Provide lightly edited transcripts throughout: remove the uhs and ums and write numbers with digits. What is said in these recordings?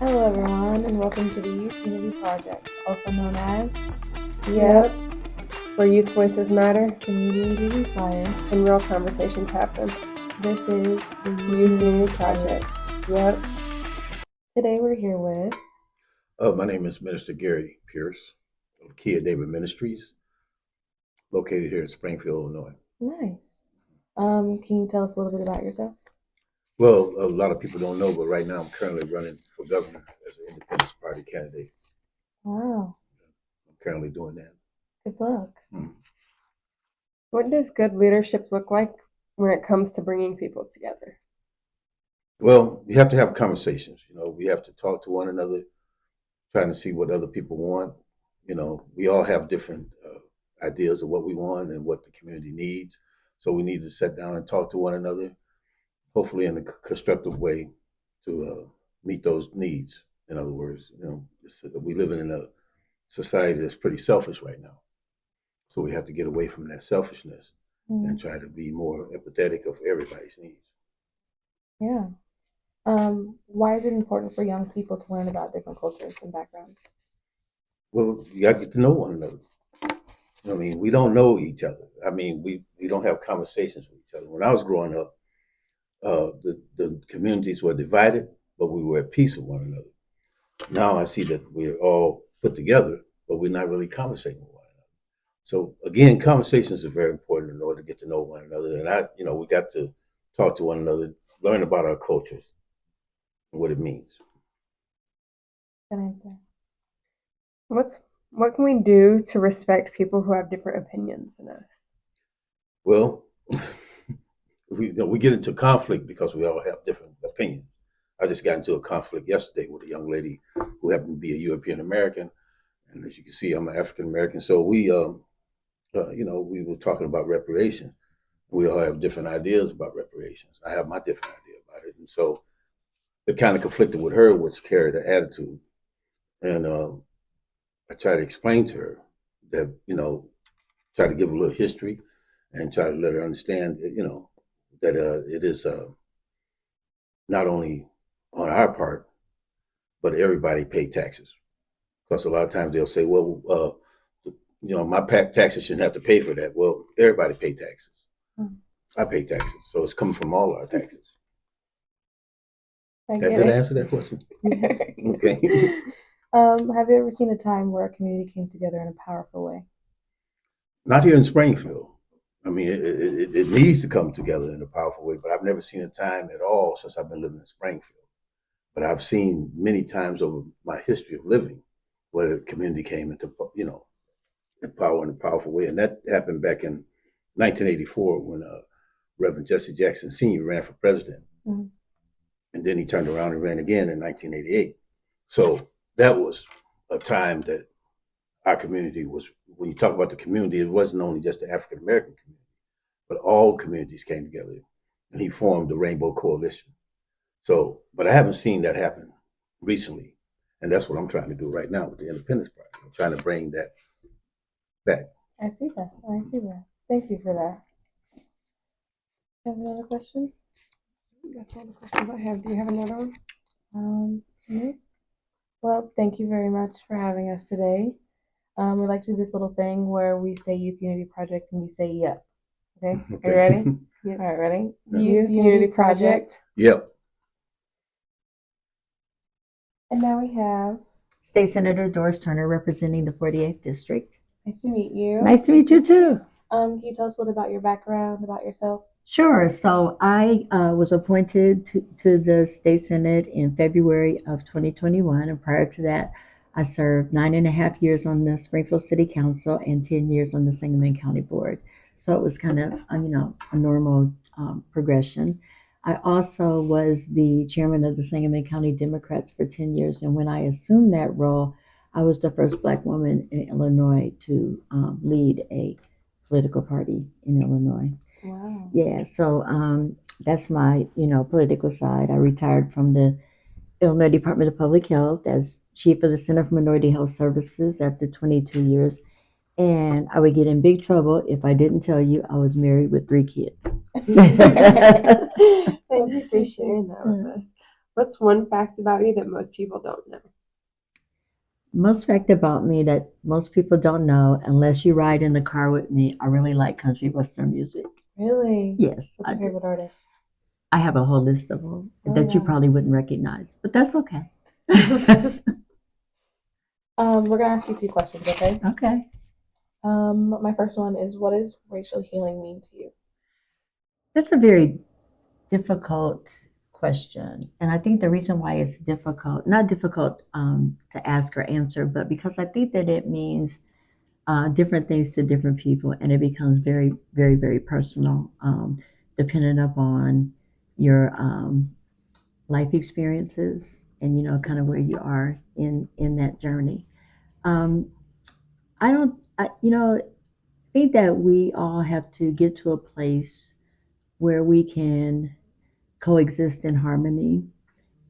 Hello, everyone, and welcome to the Youth Unity Project, also known as Yep. Where youth voices matter Community Unity Inspired. and real conversations happen. This is the Youth Unity Project. Yep. Today we're here with. My name is Minister Gary Pierce of Kia David Ministries, located here in Springfield, Illinois. Nice. Can you tell us a little bit about yourself? Well, a lot of people don't know, but right now I'm currently running for governor as an Independence Party candidate. Wow. I'm currently doing that. Good luck. What does good leadership look like when it comes to bringing people together? Well, you have to have conversations. We have to talk to one another, trying to see what other people want. We all have different ideas of what we want and what the community needs. So we need to sit down and talk to one another, hopefully in a constructive way to meet those needs. In other words, we live in a society that's pretty selfish right now. So we have to get away from that selfishness and try to be more empathetic of everybody's needs. Yeah. Why is it important for young people to learn about different cultures and backgrounds? Well, you got to get to know one another. I mean, we don't know each other. I mean, we don't have conversations with each other. When I was growing up, the communities were divided, but we were at peace with one another. Now I see that we're all put together, but we're not really conversating with one another. So again, conversations are very important in order to get to know one another. And we got to talk to one another, learn about our cultures and what it means. Good answer. What can we do to respect people who have different opinions than us? Well, we get into conflict because we all have different opinions. I just got into a conflict yesterday with a young lady who happened to be a European American, and as you can see, I'm an African American. So we were talking about reparations. We all have different ideas about reparations. I have my different idea about it, and so it kind of conflicted with her, which carried an attitude. And I tried to explain to her that try to give a little history and try to let her understand that it is not only on our part, but everybody pay taxes. Because a lot of times they'll say, well, my taxes shouldn't have to pay for that. Well, everybody pay taxes. I pay taxes. So it's coming from all our taxes. Did I answer that question? Okay. Have you ever seen a time where a community came together in a powerful way? Not here in Springfield. I mean, it needs to come together in a powerful way, but I've never seen a time at all since I've been living in Springfield. But I've seen many times over my history of living where the community came into, in power in a powerful way. And that happened back in 1984 when Reverend Jesse Jackson Sr. ran for president. Mm-hmm. And then he turned around and ran again in 1988. So that was a time that our community was, when you talk about the community, it wasn't only just the African American community, but all communities came together and he formed the Rainbow Coalition. So, but I haven't seen that happen recently. And that's what I'm trying to do right now with the Independence Party. I'm trying to bring that back. I see that. Thank you for that. You have another question? That's all the questions I have. Do you have another one? Well, thank you very much for having us today. We like to do this little thing where we say Youth Unity Project and you say yep. Okay? Are you ready? Yep. All right, ready? Youth Unity Project. Yep. And now we have State Senator Doris Turner representing the 48th District. Nice to meet you. Nice to meet you too. Can you tell us a little about your background, about yourself? Sure. So I was appointed to the State Senate in February of 2021. And prior to that, I served 9.5 years on the Springfield City Council and 10 years on the Sangamon County Board. So it was kind of, a normal progression. I also was the chairman of the Sangamon County Democrats for 10 years. And when I assumed that role, I was the first Black woman in Illinois to lead a political party in Illinois. Wow. Yeah, so that's my, political side. I retired from the Illinois Department of Public Health as chief of the Center for Minority Health Services after 22 years. And I would get in big trouble if I didn't tell you I was married with 3 kids. Thanks for sharing that with us. What's one fact about you that most people don't know? Most fact about me that most people don't know, unless you ride in the car with me, I really like country western music. Really? Yes, What's I your do. favorite artist? I have a whole list of them Oh that you wow. probably wouldn't recognize, but that's okay. We're gonna ask you a few questions, okay? Okay. My first one is, what does racial healing mean to you? That's a very difficult question. And I think the reason why it's difficult, not difficult to ask or answer, but because I think that it means different things to different people, and it becomes very, very, very personal, depending upon your life experiences and kind of where you are in that journey. Um, I don't, think that we all have to get to a place where we can coexist in harmony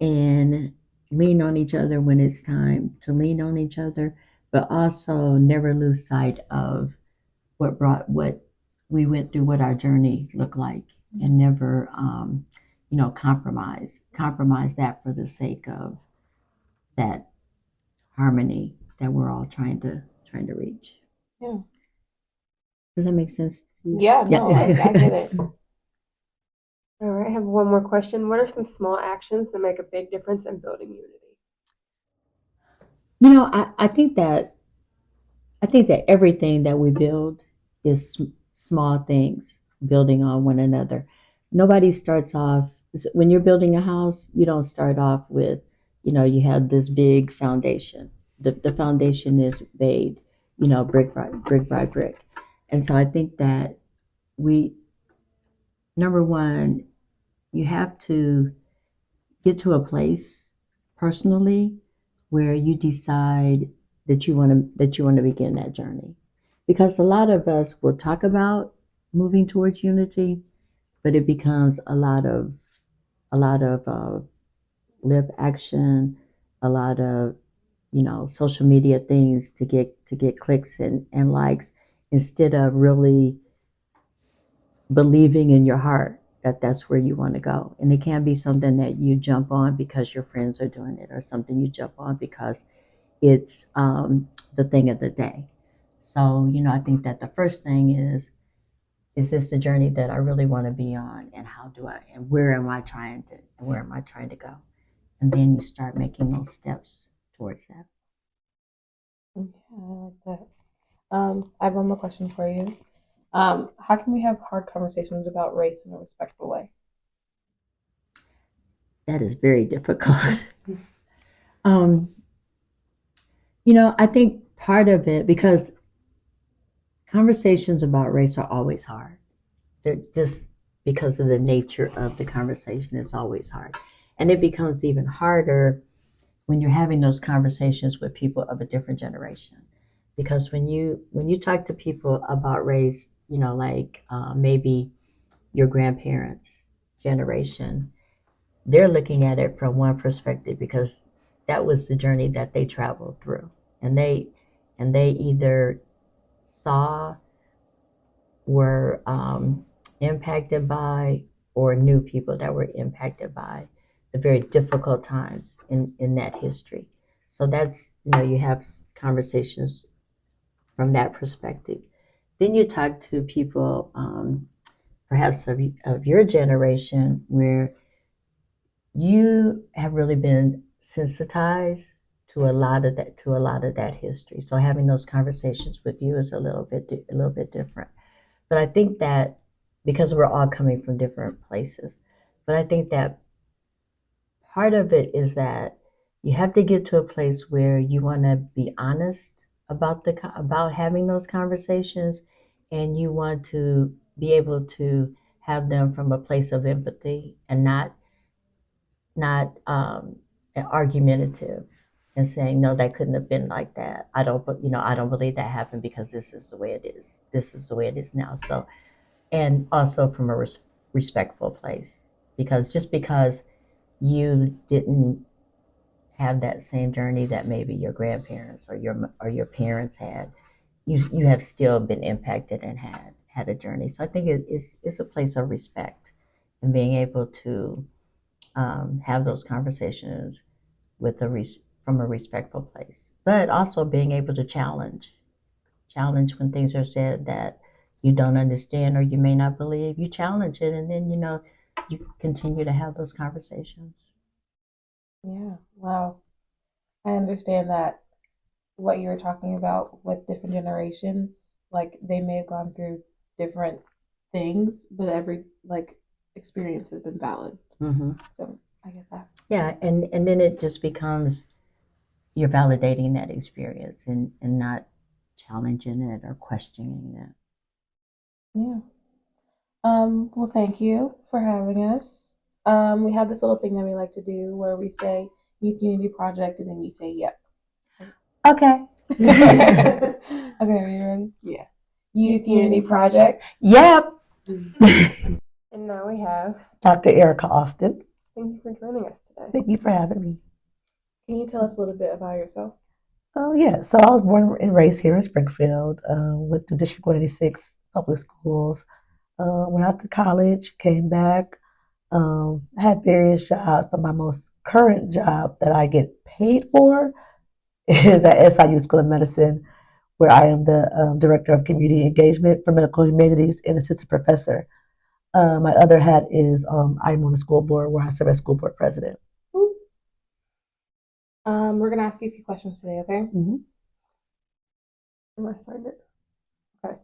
and lean on each other when it's time to lean on each other, but also never lose sight of what we went through, what our journey looked like, and never, compromise that for the sake of that harmony that we're all trying to reach. Yeah. Does that make sense to you? Yeah, no, I get it. All right, I have one more question. What are some small actions that make a big difference in building unity? I think that everything that we build is small things building on one another. Nobody starts off when you're building a house. You don't start off with, you have this big foundation. The foundation is made, brick by brick. And so I think that we, number one, you have to get to a place personally where you decide that you want to begin that journey, because a lot of us will talk about moving towards unity, but it becomes a lot of lip action, a lot of social media things to get clicks and likes, instead of really believing in your heart that that's where you want to go. And it can be something that you jump on because your friends are doing it, or something you jump on because it's the thing of the day. So, I think that the first thing is this the journey that I really want to be on, and how do I, and where am I trying to go? And then you start making those steps towards that. Yeah, I like that. I have one more question for you. How can we have hard conversations about race in a respectful way? That is very difficult. um, I think part of it, because conversations about race are always hard. They're just because of the nature of the conversation, it's always hard. And it becomes even harder when you're having those conversations with people of a different generation. Because when you talk to people about race, like maybe your grandparents' generation, they're looking at it from one perspective because that was the journey that they traveled through. And they either saw, were impacted by, or knew people that were impacted by the very difficult times in that history. So that's, you have conversations from that perspective. Then you talk to people, perhaps of your generation, where you have really been sensitized to a lot of that history. So having those conversations with you is a little bit different. But I think that because we're all coming from different places, but I think that part of it is that you have to get to a place where you want to be honest about having those conversations, and you want to be able to have them from a place of empathy, and not argumentative, and saying, no, that couldn't have been like that. I don't believe that happened because this is the way it is. This is the way it is now. So, and also from a respectful place, because just because you didn't have that same journey that maybe your grandparents or your parents had, you have still been impacted and had a journey. So I think it's a place of respect, and being able to have those conversations with from a respectful place, but also being able to challenge when things are said that you don't understand or you may not believe. You challenge it, and then you continue to have those conversations. Yeah. Wow. I understand that what you were talking about with different generations, like they may have gone through different things, but every like experience has been valid. Mm-hmm. So I get that. Yeah, and then it just becomes you're validating that experience and not challenging it or questioning it. Yeah. Well, thank you for having us. We have this little thing that we like to do where we say Youth Unity Project and then you say yep. Okay. Okay, are you ready? Yeah. Youth Unity Project. Yep. And now we have. Dr. Erica Austin. Thank you for joining us today. Thank you for having me. Can you tell us a little bit about yourself? Oh, yeah. So I was born and raised here in Springfield, went to District 186 public schools. Went out to college, came back, had various jobs, but my most current job that I get paid for is at SIU School of Medicine, where I am the Director of Community Engagement for Medical Humanities and Assistant Professor. My other hat is I'm on the school board where I serve as school board president. We're gonna ask you a few questions today, okay? Mm-hmm. Am I started? Okay.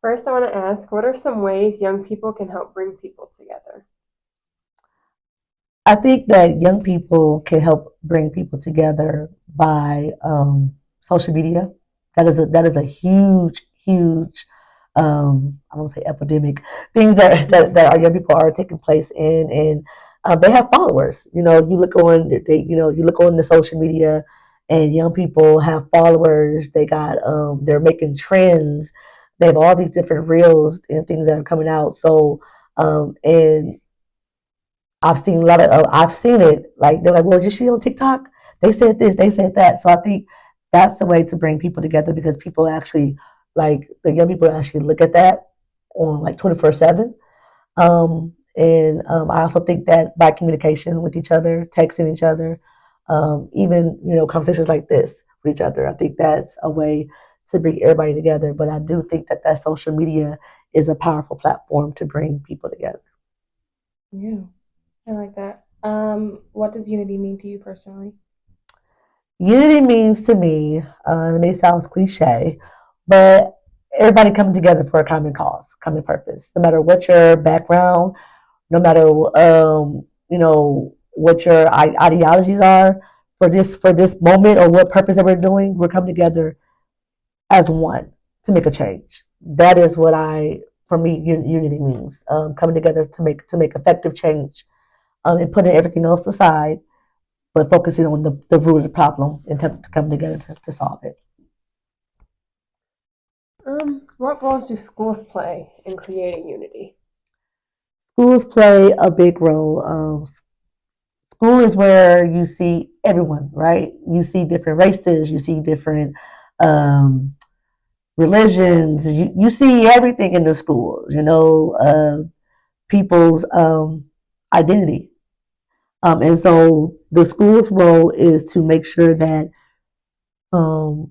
First, I want to ask, what are some ways young people can help bring people together? I think that young people can help bring people together by social media. That is a huge I won't say epidemic things that our young people are taking place in, and they have followers. You look on the social media, and young people have followers. They're making trends. They have all these different reels and things that are coming out. So and I've seen it. Like they're like, well, did you see on TikTok? They said this, they said that. So I think that's the way to bring people together because people actually, like the young people actually look at that on like 24/7. And I also think that by communication with each other, texting each other, even conversations like this with each other, I think that's a way to bring everybody together. But I do think that social media is a powerful platform to bring people together. Yeah, I like that. What does unity mean to you personally? Unity means to me, it may sound cliche, but everybody coming together for a common cause, common purpose. No matter what your background, no matter what your ideologies are for this moment or what purpose that we're doing, we're coming together as one to make a change. That is what for me, unity means coming together to make effective change and putting everything else aside but focusing on the root of the problem and to come together to solve it. What roles do schools play in creating unity? Schools play a big role. School is where you see everyone, right? You see different races, you see different religions, you see everything in the schools, people's identity. And so the school's role is to make sure that um,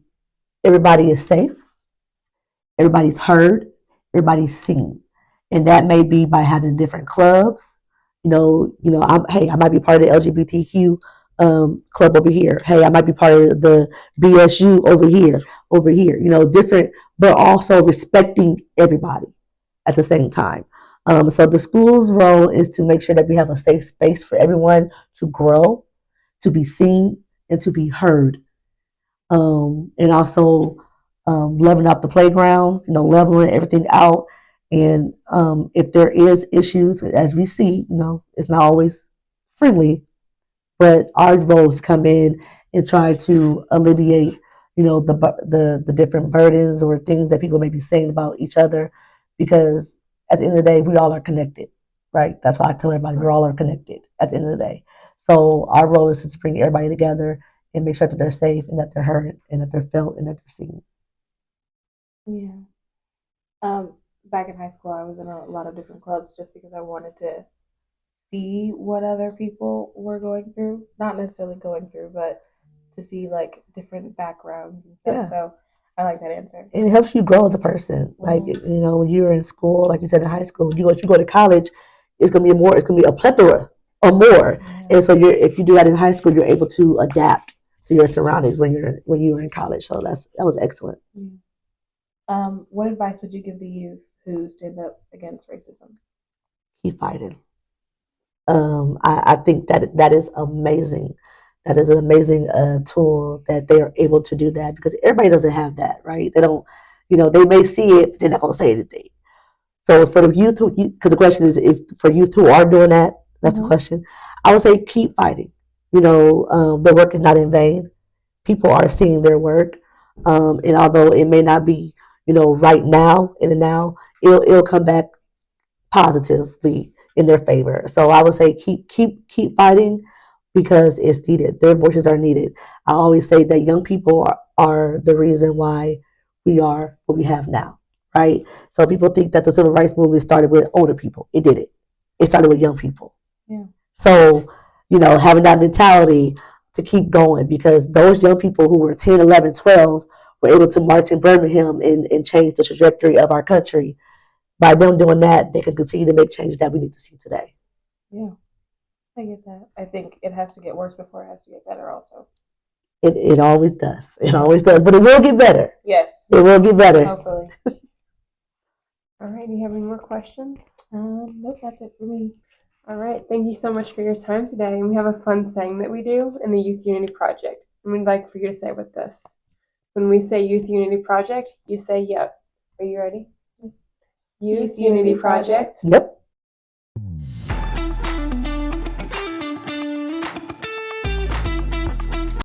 everybody is safe, everybody's heard, everybody's seen, and that may be by having different clubs. I might be part of the LGBTQ club over here. Hey, I might be part of the BSU over here. Different, but also respecting everybody at the same time. So the school's role is to make sure that we have a safe space for everyone to grow, to be seen, and to be heard, and also leveling out the playground, leveling everything out. And if there is issues, as we see, it's not always friendly, but our role is to come in and try to alleviate, the different burdens or things that people may be saying about each other, because at the end of the day, we all are connected, right? That's why I tell everybody we all are connected at the end of the day. So our role is to bring everybody together and make sure that they're safe and that they're heard and that they're felt and that they're seen. Yeah. Back in high school, I was in a lot of different clubs just because I wanted to see what other people were going through. Not necessarily going through, but to see like different backgrounds and stuff. Yeah. So I like that answer. And it helps you grow as a person. Like, you know, when you're in school, like you said, in high school, if you go to college, it's gonna be a plethora or more. Yeah. And so if you do that in high school, you're able to adapt to your surroundings when you're in college. So that was excellent. What advice would you give the youth who stand up against racism? Keep fighting. I think that is amazing. That is an amazing tool that they are able to do that, because everybody doesn't have that, right? They don't, you know, they may see it, but they're not gonna say anything. So for the youth, because the question is, if for youth who are doing that, that's the question. I would say keep fighting. You know, the work is not in vain. People are seeing their work, and although it may not be, you know, right now in the now, it'll come back positively in their favor. So I would say keep fighting, because it's needed. Their voices are needed. I always say that young people are the reason why we are what we have now, right? So people think that the civil rights movement started with older people. It didn't. It started with young people. Yeah. So, you know, having that mentality to keep going, because those young people who were 10, 11, 12 were able to march in Birmingham and change the trajectory of our country. By them doing that, they can continue to make changes that we need to see today. Yeah, I get that. I think it has to get worse before it has to get better also. It always does. It always does. But it will get better. Yes. It will get better. Hopefully. All right, do you have any more questions? Nope, that's it for me. All right, thank you so much for your time today. And we have a fun saying that we do in the Youth Unity Project. And we'd like for you to say with this. When we say Youth Unity Project, you say yep. Are you ready? Youth Unity Project. Yep.